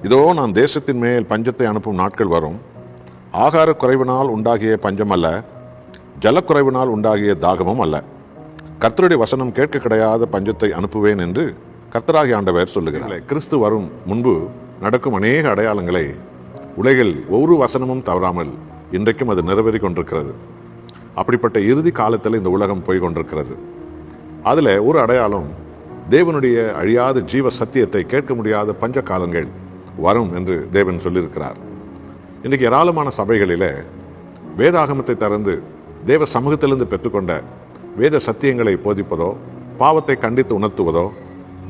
இதோ நான் தேசத்தின் மேல் பஞ்சத்தை அனுப்பும் நாட்கள் வரும். ஆகார குறைவினால் உண்டாகிய பஞ்சம் அல்ல, ஜலக்குறைவினால் உண்டாகிய தாகமும் அல்ல. கர்த்தருடைய வசனம் கேட்க கிடையாத பஞ்சத்தை அனுப்புவேன் என்று கர்த்தராகிய ஆண்டவர் சொல்லுகிறார். கிறிஸ்து வரும் முன்பு நடக்கும் அநேக அடையாளங்களை உலகில் ஒவ்வொரு வசனமும் தவறாமல் இன்றைக்கும் அது நிறைவேறி கொண்டிருக்கிறது. அப்படிப்பட்ட இறுதி காலத்தில் இந்த உலகம் போய் கொண்டிருக்கிறது. அதில் ஒரு அடையாளம், தேவனுடைய அழியாத ஜீவ சத்தியத்தை கேட்க முடியாத பஞ்ச காலங்கள் வரும் என்று தேவன் சொல்லியிருக்கிறார். இன்றைக்கு ஏராளமான சபைகளில் வேதாகமத்தை திறந்து தேவ சமூகத்திலிருந்து பெற்றுக்கொண்ட வேத சத்தியங்களை போதிப்பதோ, பாவத்தை கண்டித்து உணர்த்துவதோ,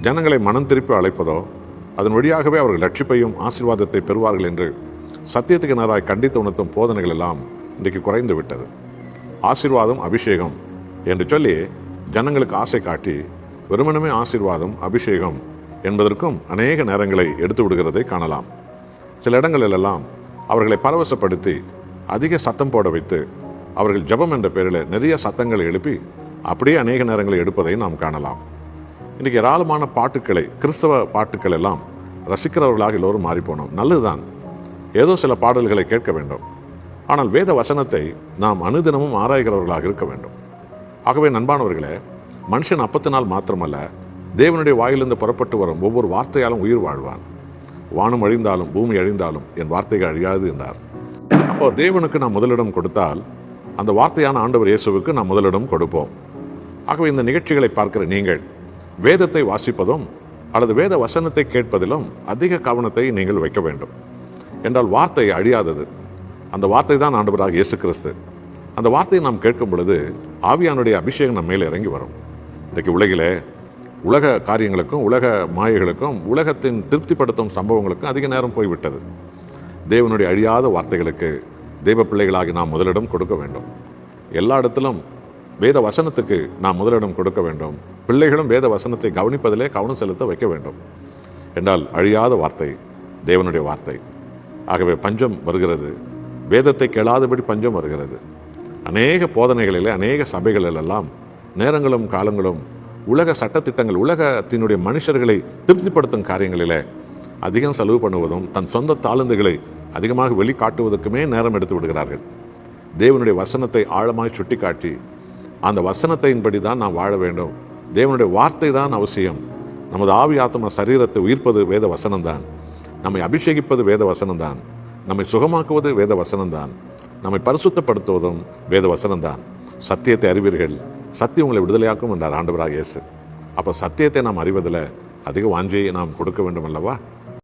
ஜனங்களை மனம் திருப்பி அழைப்பதோ, அதன் வழியாகவே அவர்கள் ரட்சிப்பையும் ஆசீர்வாதத்தை பெறுவார்கள் என்று சத்தியத்துக்கு நேராக கண்டித்து உணர்த்தும் போதனைகள் எல்லாம் இன்றைக்கு குறைந்து விட்டது. ஆசீர்வாதம் அபிஷேகம் என்று சொல்லி ஜனங்களுக்கு ஆசை காட்டி வெறுமனமே ஆசீர்வாதம் அபிஷேகம் என்பதற்கும் அநேக நேரங்களை எடுத்து விடுகிறதை காணலாம். சில இடங்களிலெல்லாம் அவர்களை பரவசப்படுத்தி அதிக சத்தம் போட வைத்து அவர்கள் ஜெபம் என்ற பெயரில் நிறைய சத்தங்களை எழுப்பி அப்படியே அநேக நேரங்களை எடுப்பதை நாம் காணலாம். இன்றைக்கு ஏராளமான பாட்டுக்களை, கிறிஸ்தவ பாட்டுக்கள் எல்லாம் ரசிக்கிறவர்களாக எல்லோரும் மாறிப்போனோம். நல்லதுதான், ஏதோ சில பாடல்களை கேட்க வேண்டும். ஆனால் வேத வசனத்தை நாம் அனுதினமும் ஆராய்கிறவர்களாக இருக்க வேண்டும். ஆகவே நண்பானவர்களே, மனுஷன் அப்பத்தினால் மாத்திரமல்ல, தேவனுடைய வாயிலிருந்து புறப்பட்டு வரும் ஒவ்வொரு வார்த்தையாலும் உயிர் வாழ்வான். வானம் அழிந்தாலும் பூமி அழிந்தாலும் என் வார்த்தைகள் அழியாது என்றார். அப்போ தேவனுக்கு நாம் முதலிடம் கொடுத்தால் அந்த வார்த்தையான ஆண்டவர் இயேசுவுக்கு நாம் முதலிடம் கொடுப்போம். ஆகவே இந்த நிகழ்ச்சிகளை பார்க்கிற நீங்கள் வேதத்தை வாசிப்பதும் அல்லது வேத வசனத்தை கேட்பதிலும் அதிக கவனத்தை நீங்கள் வைக்க வேண்டும். என்றால் வார்த்தை அழியாதது. அந்த வார்த்தை தான் ஆண்டவராக இயேசு கிறிஸ்து. அந்த வார்த்தையை நாம் கேட்கும் பொழுது ஆவியானுடைய அபிஷேகம் நம்ம மேலே இறங்கி வரும். இன்றைக்கு உலகிலே உலக காரியங்களுக்கும் உலக மாயைகளுக்கும் உலகத்தின் திருப்திப்படுத்தும் சம்பவங்களுக்கும் அதிக நேரம் போய்விட்டது. தேவனுடைய அழியாத வார்த்தைகளுக்கு தெய்வ பிள்ளைகளாகி நாம் முதலிடம் கொடுக்க வேண்டும். எல்லா இடத்திலும் வேத வசனத்துக்கு நாம் முதலிடம் கொடுக்க வேண்டும். பிள்ளைகளும் வேத வசனத்தை கவனிப்பதிலே கவனம் செலுத்த வைக்க வேண்டும். என்றால் அழியாத வார்த்தை தேவனுடைய வார்த்தை. ஆகவே பஞ்சம் வருகிறது, வேதத்தை கேளாதபடி பஞ்சம் வருகிறது. அநேக போதனைகளிலே, அநேக சபைகளிலெல்லாம் நேரங்களும் காலங்களும் உலக சட்டத்திட்டங்கள், உலகத்தினுடைய மனுஷர்களை திருப்திப்படுத்தும் காரியங்களிலே அதிகம் செலவு பண்ணுவதும் தன் சொந்த தாளந்துகளை அதிகமாக வெளிக்காட்டுவதற்குமே நேரம் எடுத்து விடுகிறார்கள். தேவனுடைய வசனத்தை ஆழமாய் சுட்டி காட்டி அந்த வசனத்தின்படி தான் நாம் வாழ வேண்டும். தேவனுடைய வார்த்தை தான் அவசியம். நமது ஆவி ஆத்ம சரீரத்தை உயிர்ப்பது வேத வசனம்தான். நம்மை அபிஷேகிப்பது வேத வசனம்தான். நம்மை சுகமாக்குவது வேத வசனம்தான். நம்மை பரிசுத்தப்படுத்துவதும் வேத வசனம்தான். சத்தியத்தை அறிவீர்கள், சத்தியம் உங்களை விடுதலையாக்கும் என்றார் ஆண்டவராக இயேசு. அப்போ சத்தியத்தை நாம் அறிவதில் அதிக வாஞ்சியை நாம் கொடுக்க வேண்டும் அல்லவா?